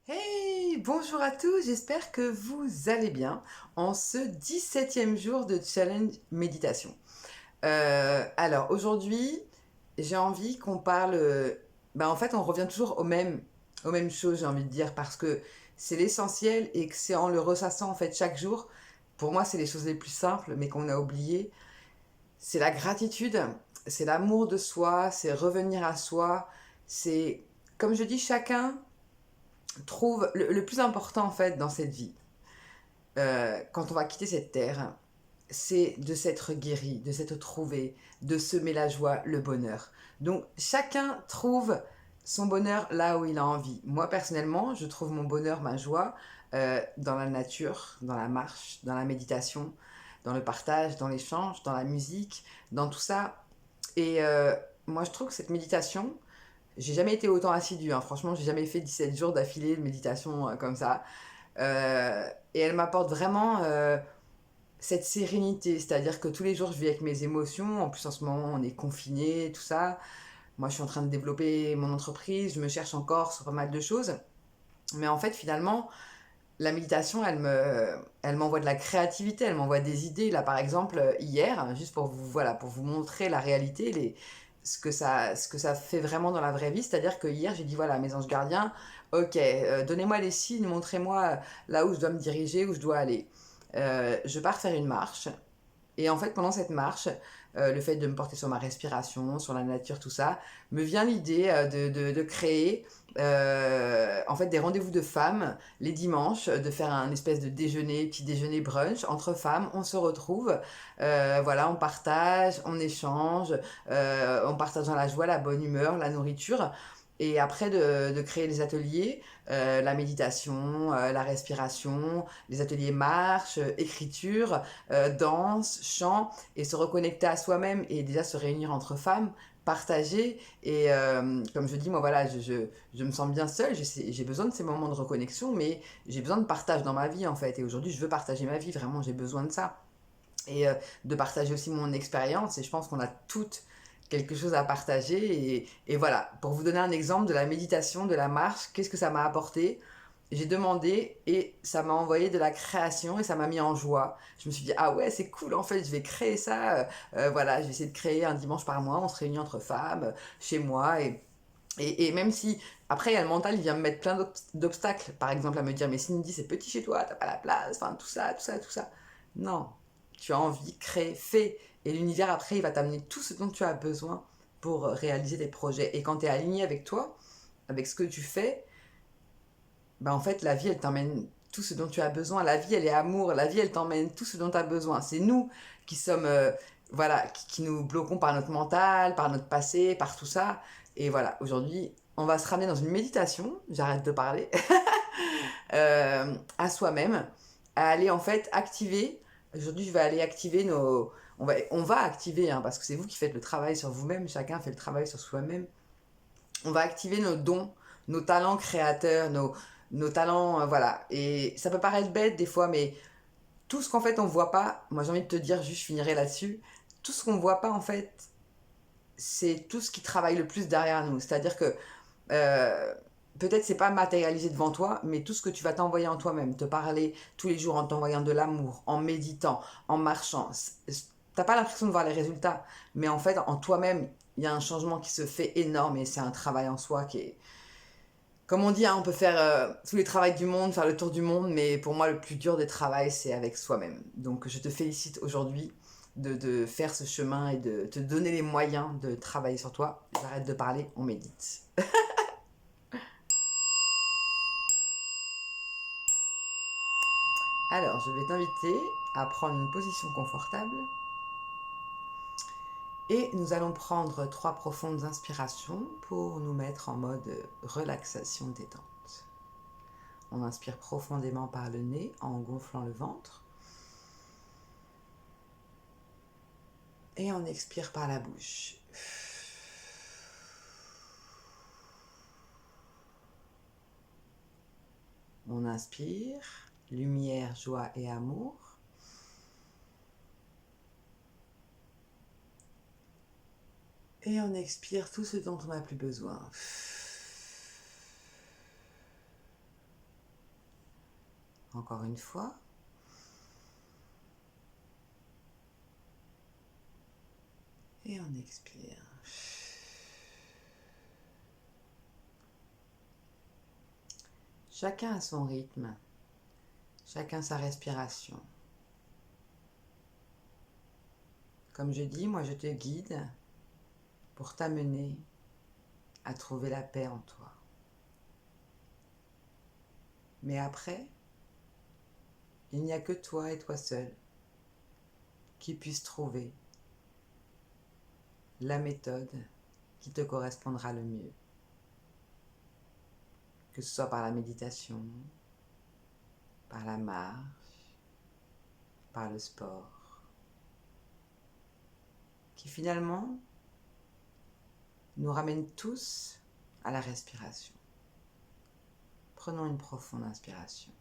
Hey, bonjour à tous, j'espère que vous allez bien en ce 17e jour de challenge méditation. Alors aujourd'hui, j'ai envie qu'on parle... en fait, on revient toujours aux mêmes choses, j'ai envie de dire, parce que c'est l'essentiel et que c'est en le ressassant en fait chaque jour. Pour moi, c'est les choses les plus simples, mais qu'on a oubliées. C'est la gratitude, c'est l'amour de soi, c'est revenir à soi, c'est, comme je dis, chacun trouve le plus important en fait dans cette vie, quand on va quitter cette terre, c'est de s'être guéri, de s'être trouvé, de semer la joie, le bonheur. Donc chacun trouve son bonheur là où il a envie. Moi personnellement, je trouve mon bonheur, ma joie, dans la nature, dans la marche, dans la méditation, dans le partage, dans l'échange, dans la musique, dans tout ça. Et moi je trouve que cette méditation, j'ai jamais été autant assidue, hein. Franchement, j'ai jamais fait 17 jours d'affilée de méditation comme ça. Et elle m'apporte vraiment cette sérénité, c'est-à-dire que tous les jours je vis avec mes émotions. En plus, en ce moment, on est confiné, tout ça. Moi, je suis en train de développer mon entreprise, je me cherche encore sur pas mal de choses. Mais en fait, finalement, la méditation, elle m'envoie de la créativité, elle m'envoie des idées. Là, par exemple, hier, juste pour vous, voilà, pour vous montrer la réalité, ce que ça fait vraiment dans la vraie vie. C'est-à-dire que hier, j'ai dit, voilà, mes anges gardiens, ok, donnez-moi les signes, montrez-moi là où je dois me diriger, où je dois aller. Je pars faire une marche. Et en fait, pendant cette marche, le fait de me porter sur ma respiration, sur la nature, tout ça, me vient l'idée de créer en fait des rendez-vous de femmes les dimanches, de faire un espèce de déjeuner, petit déjeuner brunch entre femmes. On se retrouve, voilà, on partage, on échange, on partage dans la joie, la bonne humeur, la nourriture. Et après de créer les ateliers, la méditation, la respiration, les ateliers marche, écriture, danse, chant, et se reconnecter à soi-même et déjà se réunir entre femmes, partager. Et comme je dis, moi voilà, je me sens bien seule, j'ai besoin de ces moments de reconnexion, mais j'ai besoin de partage dans ma vie en fait. Et aujourd'hui, je veux partager ma vie, vraiment, j'ai besoin de ça. Et de partager aussi mon expérience. Et je pense qu'on a toutes quelque chose à partager. Et voilà, pour vous donner un exemple de la méditation, de la marche, qu'est-ce que ça m'a apporté? J'ai demandé et ça m'a envoyé de la création et ça m'a mis en joie. Je me suis dit, ah ouais, c'est cool, en fait, je vais créer ça. Voilà, je vais essayer de créer un dimanche par mois, on se réunit entre femmes, chez moi. Et même si, après, il y a le mental, il vient me mettre plein d'obstacles. Par exemple, à me dire, mais Cindy, c'est petit chez toi, t'as pas la place, enfin, tout ça, tout ça, tout ça. Non, tu as envie, crée, fais. Et l'univers, après, il va t'amener tout ce dont tu as besoin pour réaliser tes projets. Et quand tu es aligné avec toi, avec ce que tu fais, bah en fait, la vie, elle t'emmène tout ce dont tu as besoin. La vie, elle est amour. La vie, elle t'emmène tout ce dont tu as besoin. C'est nous qui sommes, voilà, qui nous bloquons par notre mental, par notre passé, par tout ça. Et voilà, aujourd'hui, on va se ramener dans une méditation. J'arrête de parler. À soi-même, à aller en fait activer. Aujourd'hui, je vais aller activer nos. On va activer, hein, parce que c'est vous qui faites le travail sur vous-même, chacun fait le travail sur soi-même. On va activer nos dons, nos talents créateurs, nos talents, voilà. Et ça peut paraître bête des fois, mais tout ce qu'en fait on voit pas, moi j'ai envie de te dire, juste je finirai là-dessus, tout ce qu'on voit pas en fait, c'est tout ce qui travaille le plus derrière nous. C'est-à-dire que euh, peut-être c'est pas matérialisé devant toi, mais tout ce que tu vas t'envoyer en toi-même, te parler tous les jours en t'envoyant de l'amour, en méditant, en marchant, t'as pas l'impression de voir les résultats, mais en fait en toi-même, il y a un changement qui se fait énorme et c'est un travail en soi qui est... Comme on dit, hein, on peut faire tous les travaux du monde, faire le tour du monde, mais pour moi le plus dur des travaux c'est avec soi-même. Donc je te félicite aujourd'hui de faire ce chemin et de te donner les moyens de travailler sur toi. J'arrête de parler, on médite. Alors, je vais t'inviter à prendre une position confortable et nous allons prendre 3 profondes inspirations pour nous mettre en mode relaxation détente. On inspire profondément par le nez en gonflant le ventre et on expire par la bouche. On inspire, lumière, joie et amour. Et on expire tout ce dont on n'a plus besoin. encore une fois. Et on expire. Chacun a son rythme, chacun sa respiration. Comme je dis, moi je te guide pour t'amener à trouver la paix en toi. Mais après, il n'y a que toi et toi seul qui puisse trouver la méthode qui te correspondra le mieux. Que ce soit par la méditation, par la marche, par le sport, qui finalement nous ramène tous à la respiration. Prenons une profonde inspiration.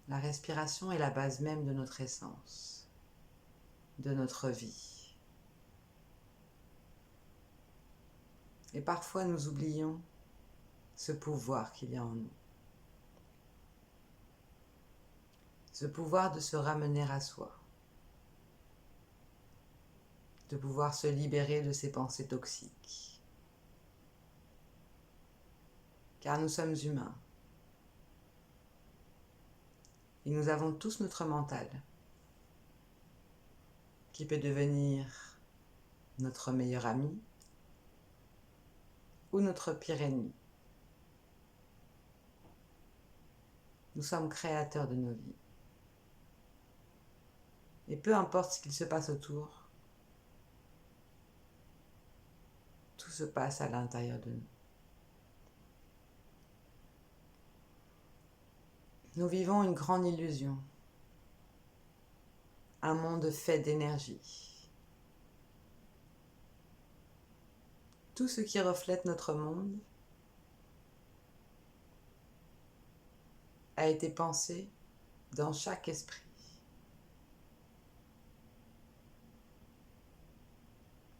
La respiration est la base même de notre essence, de notre vie. Et parfois nous oublions ce pouvoir qu'il y a en nous. Ce pouvoir de se ramener à soi, de pouvoir se libérer de ces pensées toxiques. Car nous sommes humains. Et nous avons tous notre mental, qui peut devenir notre meilleur ami ou notre pire ennemi. Nous sommes créateurs de nos vies. Et peu importe ce qu'il se passe autour, tout se passe à l'intérieur de nous. Nous vivons une grande illusion, un monde fait d'énergie. Tout ce qui reflète notre monde a été pensé dans chaque esprit.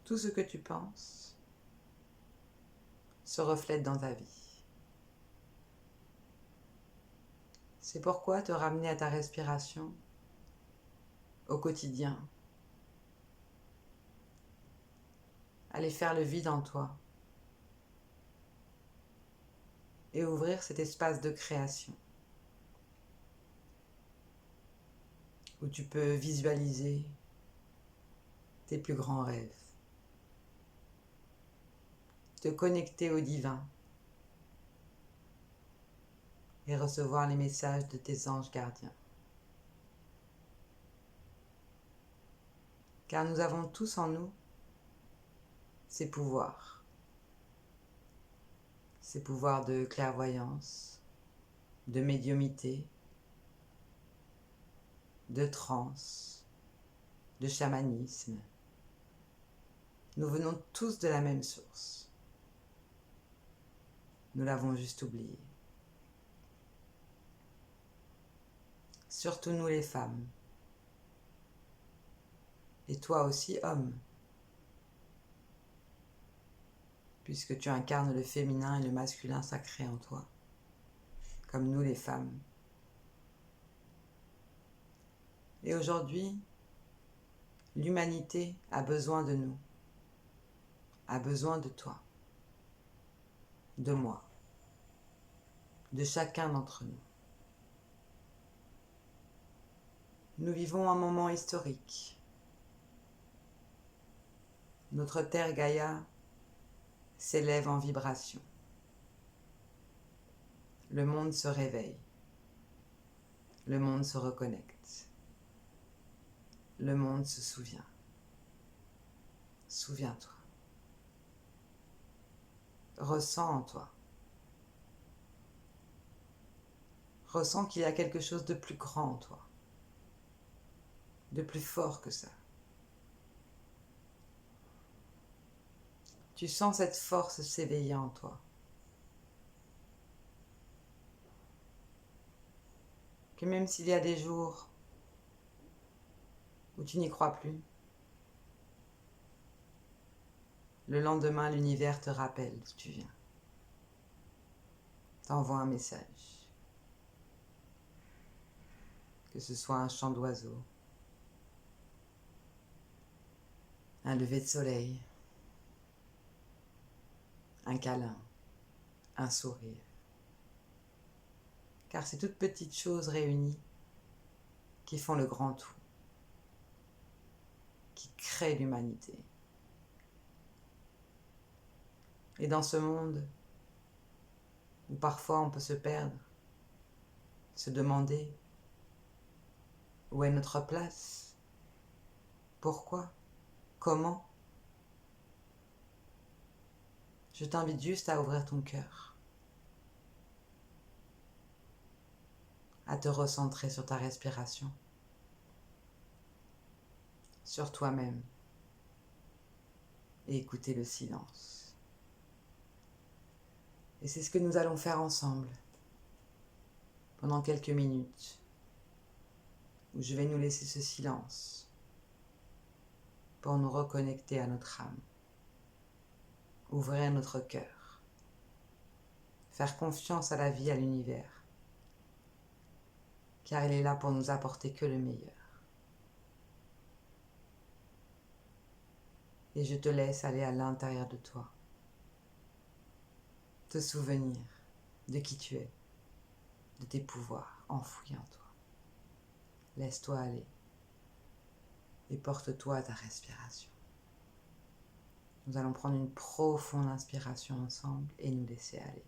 Tout ce que tu penses se reflète dans ta vie. C'est pourquoi te ramener à ta respiration au quotidien, aller faire le vide en toi et ouvrir cet espace de création où tu peux visualiser tes plus grands rêves, te connecter au divin et recevoir les messages de tes anges gardiens. Car nous avons tous en nous ces pouvoirs de clairvoyance, de médiumnité, de transe, de chamanisme. Nous venons tous de la même source. Nous l'avons juste oublié. Surtout nous les femmes. Et toi aussi, homme. Puisque tu incarnes le féminin et le masculin sacré en toi. Comme nous les femmes. Et aujourd'hui, l'humanité a besoin de nous. A besoin de toi. De moi. De chacun d'entre nous. Nous vivons un moment historique. Notre terre Gaïa s'élève en vibration. Le monde se réveille. Le monde se reconnecte. Le monde se souvient. Souviens-toi. Ressens en toi. Ressens qu'il y a quelque chose de plus grand en toi. De plus fort que ça. Tu sens cette force s'éveiller en toi. Que même s'il y a des jours où tu n'y crois plus, Le lendemain, l'univers te rappelle d'où tu viens. T'envoie un message. Que ce soit un chant d'oiseau, un lever de soleil, un câlin, un sourire. Car c'est toutes petites choses réunies qui font le grand tout, qui créent l'humanité. Et dans ce monde où parfois on peut se perdre, se demander où est notre place, pourquoi, comment, je t'invite juste à ouvrir ton cœur, à te recentrer sur ta respiration, sur toi-même et écouter le silence. Et c'est ce que nous allons faire ensemble pendant quelques minutes où je vais nous laisser ce silence pour nous reconnecter à notre âme, ouvrir notre cœur, faire confiance à la vie, à l'univers, car il est là pour nous apporter que le meilleur. Et je te laisse aller à l'intérieur de toi, te souvenir de qui tu es, de tes pouvoirs enfouis en toi. Laisse-toi aller et porte-toi à ta respiration. Nous allons prendre une profonde inspiration ensemble et nous laisser aller.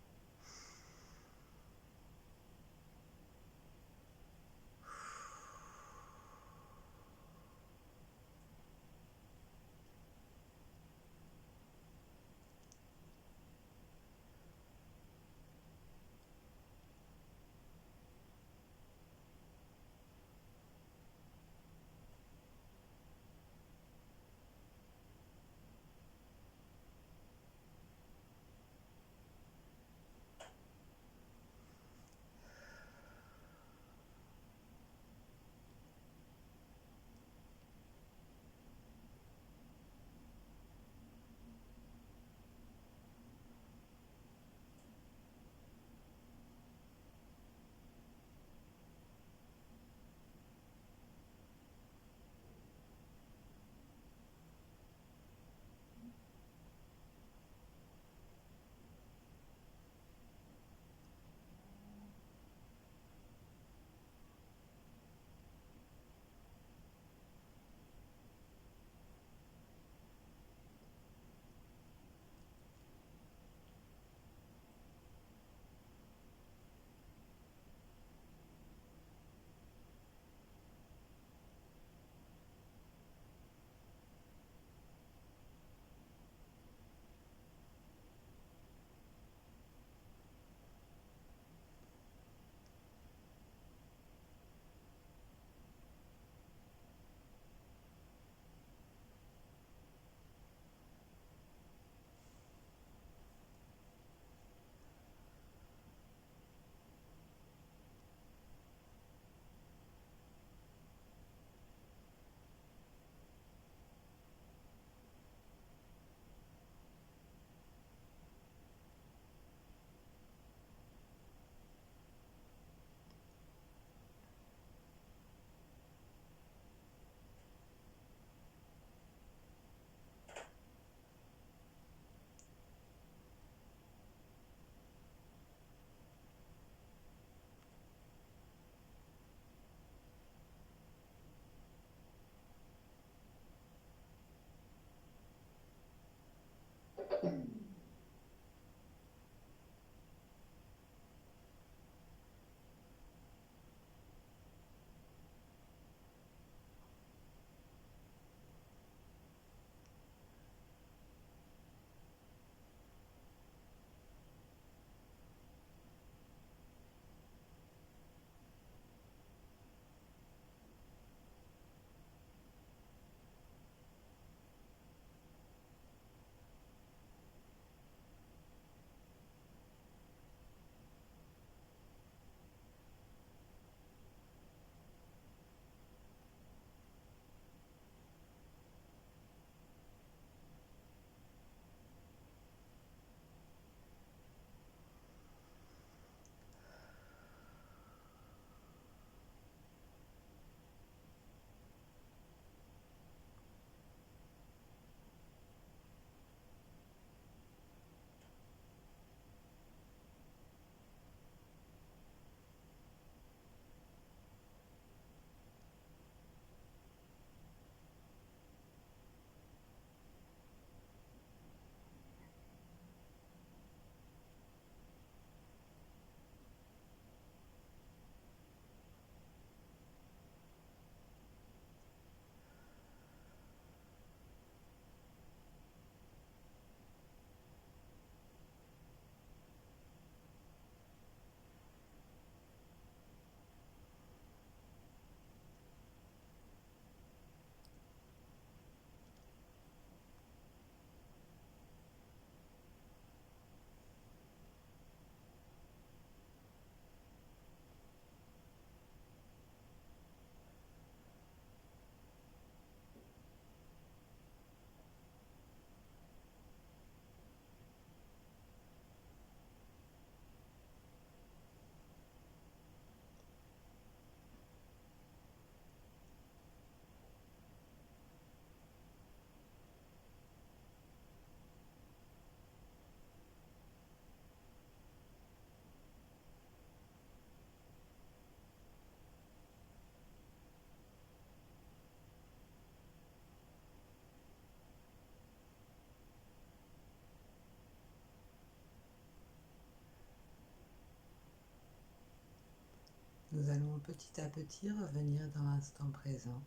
nous allons petit à petit revenir dans l'instant présent.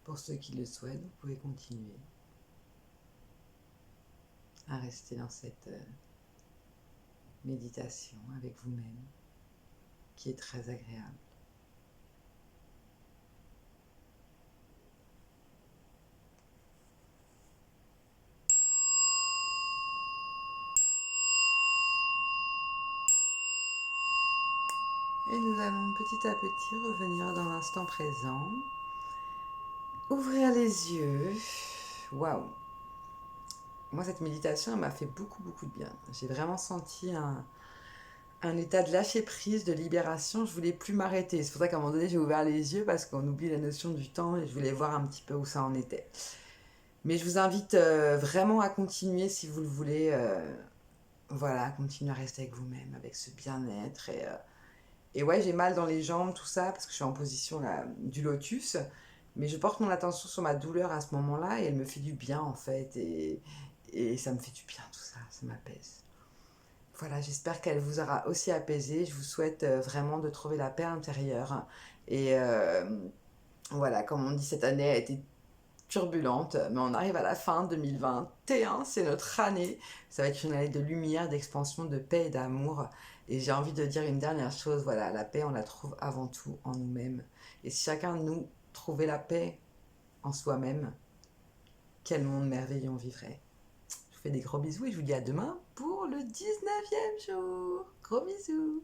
Pour ceux qui le souhaitent, vous pouvez continuer à rester dans cette méditation avec vous-même, qui est très agréable. Et nous allons petit à petit revenir dans l'instant présent. Ouvrir les yeux. Waouh! Moi, cette méditation, elle m'a fait beaucoup, beaucoup de bien. J'ai vraiment senti un état de lâcher prise, de libération. Je voulais plus m'arrêter. C'est pour ça qu'à un moment donné, j'ai ouvert les yeux parce qu'on oublie la notion du temps et je voulais voir un petit peu où ça en était. Mais je vous invite vraiment à continuer si vous le voulez. Voilà, continuer à rester avec vous-même, avec ce bien-être. Et ouais, j'ai mal dans les jambes, tout ça, parce que je suis en position là, du lotus. Mais je porte mon attention sur ma douleur à ce moment-là et elle me fait du bien en fait. Et ça me fait du bien tout ça m'apaise. Voilà, j'espère qu'elle vous aura aussi apaisé. Je vous souhaite vraiment de trouver la paix intérieure. Et voilà, comme on dit, cette année a été turbulente, mais on arrive à la fin 2021, c'est notre année. Ça va être une année de lumière, d'expansion, de paix et d'amour. Et j'ai envie de dire une dernière chose, voilà, la paix, on la trouve avant tout en nous-mêmes. Et si chacun de nous trouvait la paix en soi-même, quel monde merveilleux on vivrait. Je vous fais des gros bisous et je vous dis à demain pour le 19e jour. Gros bisous.